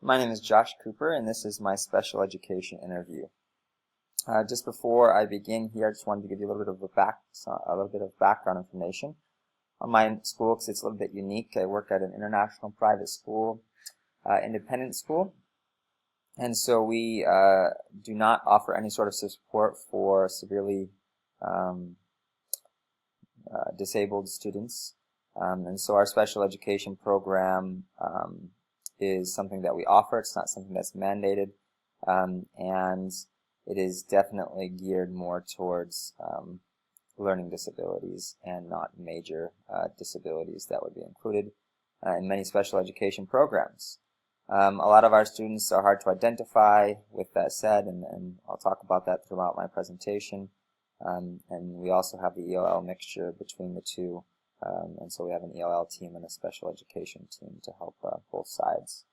My name is Josh Cooper, and this is my special education interview. Just before I begin here, I just wanted to give you a little bit of background information on my school, because it's a little bit unique. I work at an international private school, independent school, and so we do not offer any sort of support for severely disabled students. And so our special education program is something that we offer. It's not something that's mandated, and it is definitely geared more towards learning disabilities and not major disabilities that would be included in many special education programs. A lot of our students are hard to identify, with that said, and I'll talk about that throughout my presentation. And we also have the ELL mixture between the two. And so we have an ELL team and a special education team to help both sides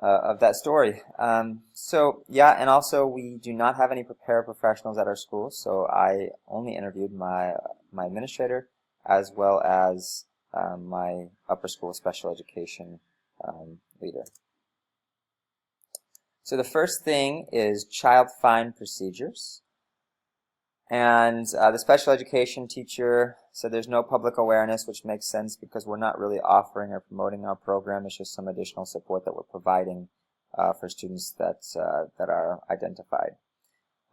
of that story. And also we do not have any paraprofessionals at our school, so I only interviewed my administrator as well as my upper school special education leader. So the first thing is child find procedures. And the special education teacher said there's no public awareness, which makes sense because we're not really offering or promoting our program. It's just some additional support that we're providing for students that are identified.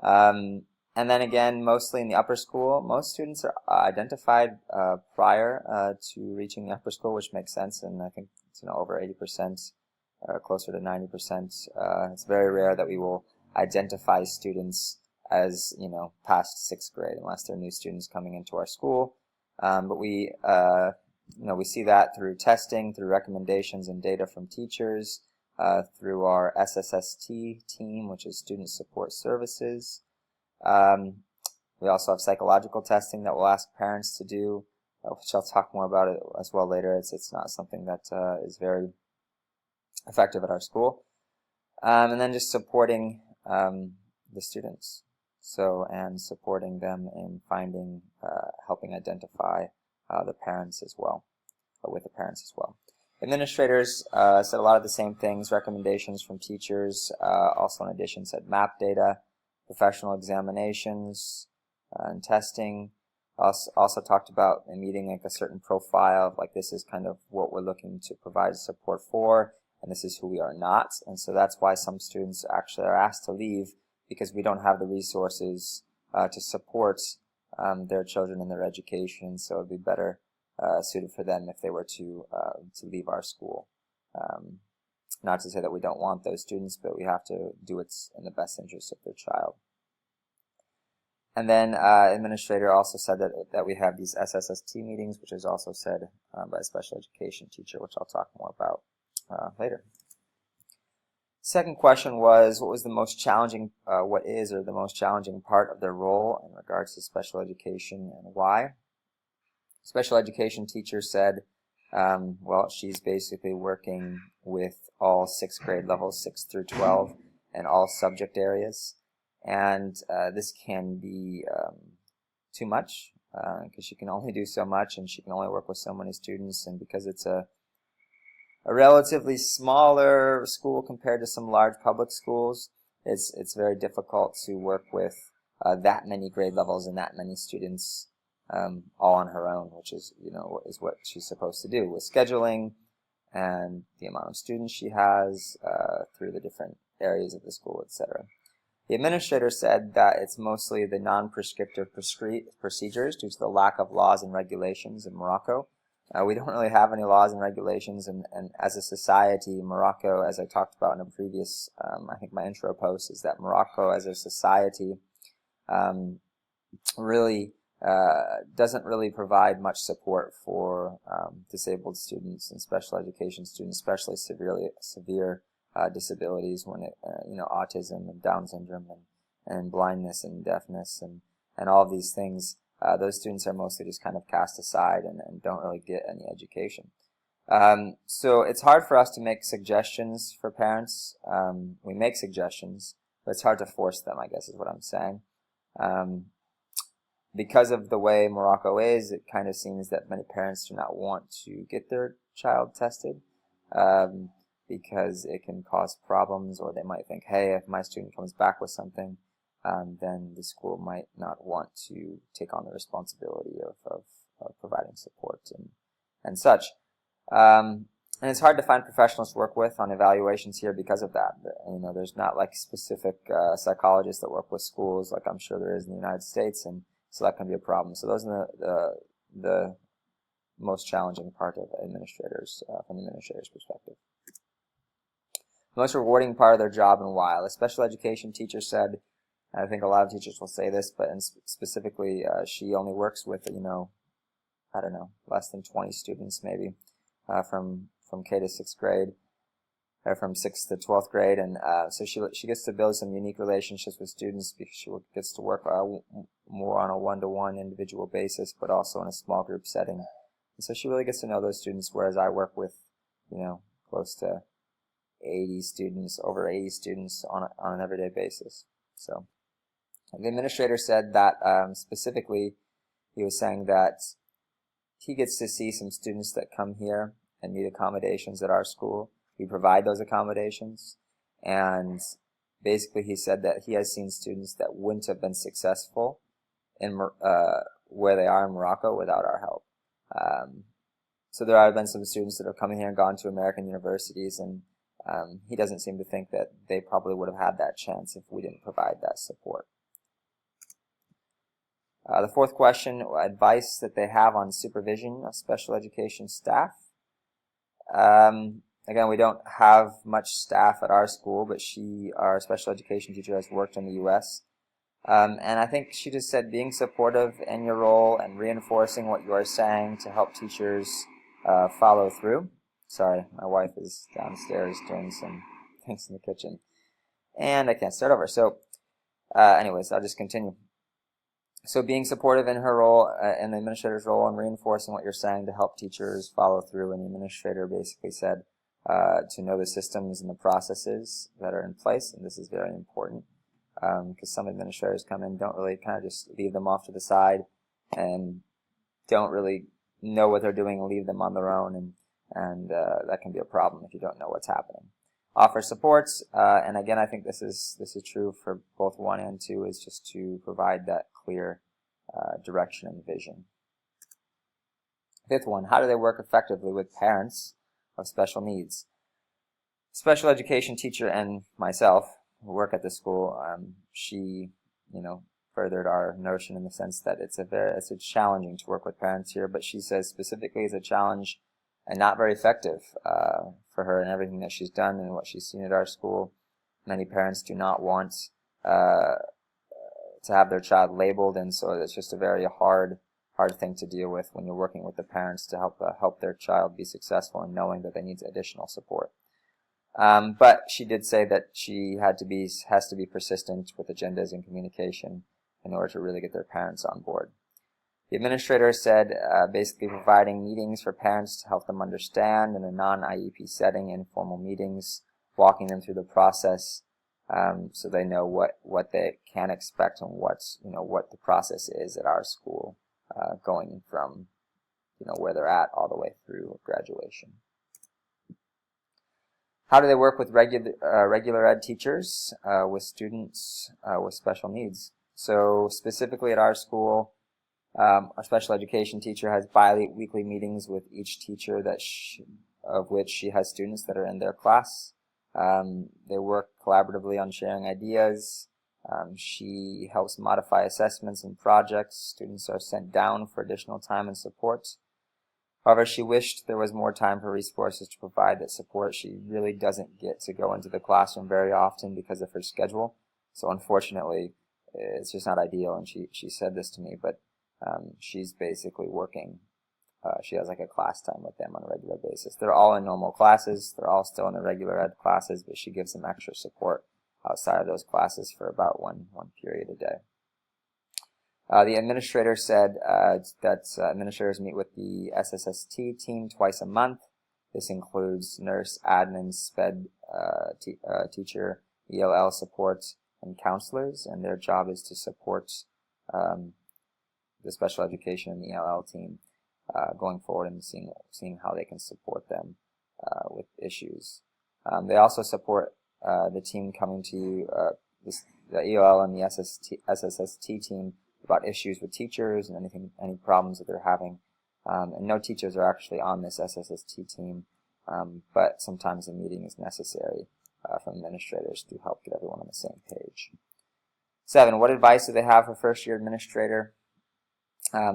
And then again, mostly in the upper school, most students are identified prior to reaching the upper school, which makes sense, and I think it's over 80%, closer to 90%. It's very rare that we will identify students as past 6th grade, unless they're new students coming into our school. But we see that through testing, through recommendations and data from teachers, through our SSST team, which is Student Support Services. We also have psychological testing that we'll ask parents to do, which I'll talk more about it as well later. It's not something that is very effective at our school. And then just supporting the students. And supporting them in finding, helping identify the parents as well, or with the parents as well. Administrators said a lot of the same things, recommendations from teachers, also in addition said map data, professional examinations, and testing. Also talked about meeting a certain profile of this is kind of what we're looking to provide support for, and this is who we are not. And so that's why some students actually are asked to leave, because we don't have the resources to support their children in their education. So it would be better suited for them if they were to leave our school. Not to say that we don't want those students, but we have to do what's in the best interest of their child. And then administrator also said that we have these SSST meetings, which is also said by a special education teacher, which I'll talk more about later. Second question was, what is the most challenging part of their role in regards to special education, and why? Special education teacher said, she's basically working with all 6th grade levels, 6 through 12, and all subject areas. And this can be too much, because she can only do so much, and she can only work with so many students, and because it's a relatively smaller school compared to some large public schools, it's very difficult to work with that many grade levels and that many students all on her own, which is what she's supposed to do with scheduling and the amount of students she has through the different areas of the school, etc. The administrator said that it's mostly the non-prescriptive procedures due to the lack of laws and regulations in Morocco. We don't really have any laws and regulations, and as a society, Morocco, as I talked about in a previous, I think my intro post, is that Morocco as a society really doesn't really provide much support for disabled students and special education students, especially severe disabilities, when autism and Down syndrome and blindness and deafness and all of these things. Those students are mostly just kind of cast aside and don't really get any education. So it's hard for us to make suggestions for parents. We make suggestions, but it's hard to force them, I guess is what I'm saying. Because of the way Morocco is, it kind of seems that many parents do not want to get their child tested. because it can cause problems, or they might think, hey, if my student comes back with something, then the school might not want to take on the responsibility of providing support and such. And it's hard to find professionals to work with on evaluations here because of that. There's not like specific psychologists that work with schools like I'm sure there is in the United States, and so that can be a problem. So those are the most challenging part of administrators from the administrator's perspective. The most rewarding part of their job and why. The special education teacher said, and I think a lot of teachers will say this, but specifically she only works with, I don't know, less than 20 students maybe from K to 6th grade, or from 6th to 12th grade, and so she gets to build some unique relationships with students because she gets to work more on a one-to-one individual basis, but also in a small group setting. And so she really gets to know those students, whereas I work with, close to 80 students, over 80 students on an everyday basis. So the administrator said that specifically, he was saying that he gets to see some students that come here and need accommodations at our school. We provide those accommodations, and basically he said that he has seen students that wouldn't have been successful in where they are in Morocco without our help. So there have been some students that have come in here and gone to American universities, and he doesn't seem to think that they probably would have had that chance if we didn't provide that support. The fourth question, advice that they have on supervision of special education staff. Again, we don't have much staff at our school, but our special education teacher, has worked in the U.S. And I think she just said being supportive in your role and reinforcing what you are saying to help teachers follow through. Sorry, my wife is downstairs doing some things in the kitchen, and I can't start over. So anyways, I'll just continue. So being supportive in her role, in the administrator's role, and reinforcing what you're saying to help teachers follow through. And the administrator basically said to know the systems and the processes that are in place, and this is very important because some administrators come in, don't really, kind of just leave them off to the side and don't really know what they're doing and leave them on their own, and that can be a problem if you don't know what's happening. Offer supports, and again, I think this is true for both 1 and 2, is just to provide that clear direction and vision. Fifth one, how do they work effectively with parents of special needs? Special education teacher and myself, who work at the school, she, furthered our notion in the sense that it's challenging to work with parents here, but she says specifically it's a challenge and not very effective for her in everything that she's done and what she's seen at our school. Many parents do not want to have their child labeled, and so it's just a very hard thing to deal with when you're working with the parents to help their child be successful and knowing that they need additional support. But she did say that she has to be persistent with agendas and communication in order to really get their parents on board. The administrator said basically providing meetings for parents to help them understand in a non-IEP setting, informal meetings, walking them through the process so they know what they can expect and what the process is at our school, going from where they're at all the way through graduation. How do they work with regular ed teachers with students with special needs? So specifically at our school, our special education teacher has bi-weekly meetings with each teacher of which she has students that are in their class. They work collaboratively on sharing ideas. She helps modify assessments and projects. Students are sent down for additional time and support. However, she wished there was more time for resources to provide that support. She really doesn't get to go into the classroom very often because of her schedule. So unfortunately, it's just not ideal, and she said this to me, but she's basically working. She has like a class time with them on a regular basis. They're all in normal classes. They're all still in the regular ed classes, but she gives them extra support outside of those classes for about one period a day. The administrator said that administrators meet with the SSST team twice a month. This includes nurse, admin, SPED teacher, ELL support, and counselors, and their job is to support the special education and the ELL team going forward and seeing how they can support them with issues. They also support the team coming to you, the EOL and the SSST team, about issues with teachers and any problems that they're having. And no teachers are actually on this SSST team, but sometimes a meeting is necessary from administrators to help get everyone on the same page. 7, what advice do they have for first-year administrator?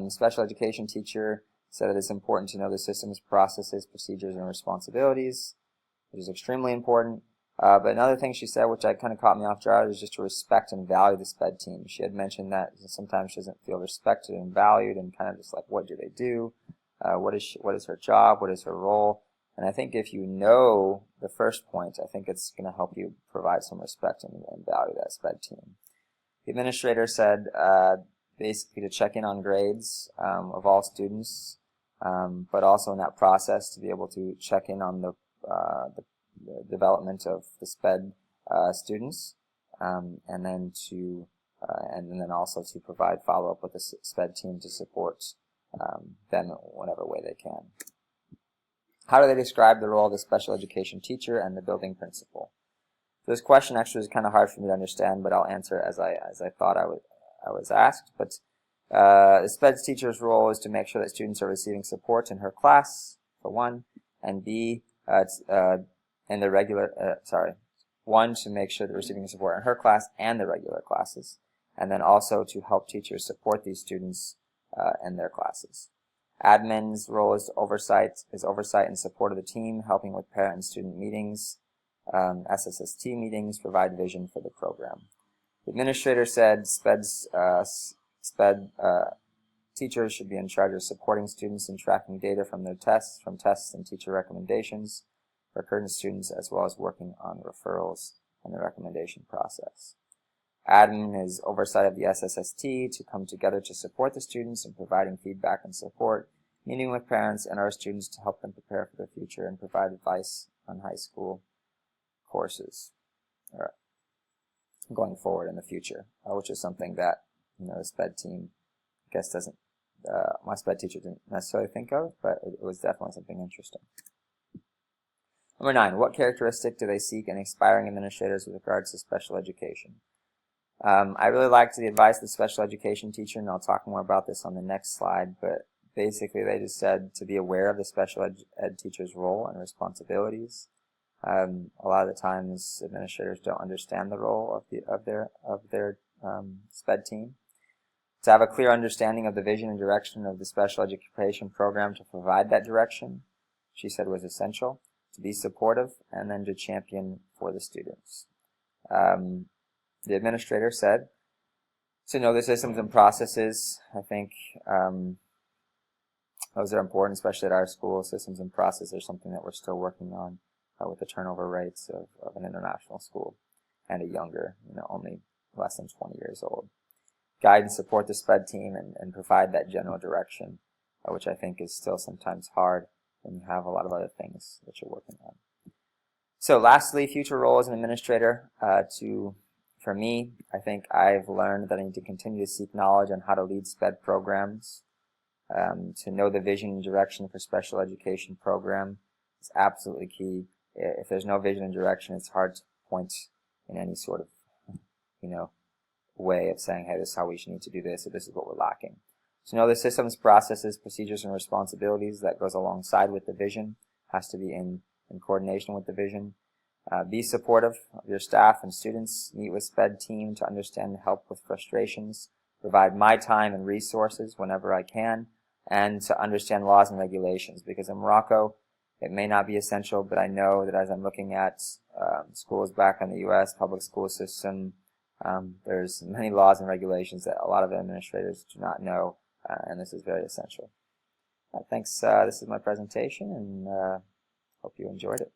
Special education teacher said it is important to know the systems, processes, procedures, and responsibilities, which is extremely important. But another thing she said, which kind of caught me off guard, is just to respect and value the SPED team. She had mentioned that sometimes she doesn't feel respected and valued, and kind of just like, what do they do? What is her job? What is her role? And I think if you know the first point, I think it's going to help you provide some respect and value that SPED team. The administrator said basically to check in on grades of all students, but also in that process to be able to check in on the development of the SPED students, and then also to provide follow-up with the SPED team to support them in whatever way they can. How do they describe the role of the special education teacher and the building principal? This question actually is kind of hard for me to understand, but I'll answer as I thought I was asked. But the SPED teacher's role is to make sure that students are receiving support in her class, for one, and B, in the regular, one, to make sure they're receiving support in her class and the regular classes, and then also to help teachers support these students in their classes. Admin's role is oversight and support of the team, helping with parent and student meetings, SSST meetings, provide vision for the program. The administrator said SPED teachers should be in charge of supporting students in tracking data from tests and teacher recommendations for current students, as well as working on referrals and the recommendation process. Admin is oversight of the SSST to come together to support the students in providing feedback and support, meeting with parents and our students to help them prepare for the future and provide advice on high school courses going forward in the future, which is something that the SPED team, I guess, my SPED teacher didn't necessarily think of, but it was definitely something interesting. Number 9, what characteristic do they seek in aspiring administrators with regards to special education? I really liked the advice of the special education teacher, and I'll talk more about this on the next slide, but basically they just said to be aware of the special ed teacher's role and responsibilities. A lot of the times administrators don't understand the role of their SPED team. To have a clear understanding of the vision and direction of the special education program to provide that direction, she said, was essential. To be supportive, and then to champion for the students. The administrator said to know the systems and processes. I think those are important, especially at our school. Systems and processes are something that we're still working on with the turnover rates of an international school and a younger, only less than 20 years old. Guide and support the SPED team and provide that general direction, which I think is still sometimes hard when you have a lot of other things that you're working on. So lastly, future role as an administrator. For me, I think I've learned that I need to continue to seek knowledge on how to lead SPED programs. To know the vision and direction for special education program is absolutely key. If there's no vision and direction, it's hard to point in any sort of, way of saying, hey, this is how we need to do this, or this is what we're lacking. So know the systems, processes, procedures, and responsibilities that goes alongside with the vision, has to be in coordination with the vision. Be supportive of your staff and students. Meet with SPED team to understand and help with frustrations. Provide my time and resources whenever I can, and to understand laws and regulations, because in Morocco it may not be essential, but I know that as I'm looking at schools back in the U.S., public school system, there's many laws and regulations that a lot of administrators do not know, and this is very essential. Thanks. This is my presentation, and hope you enjoyed it.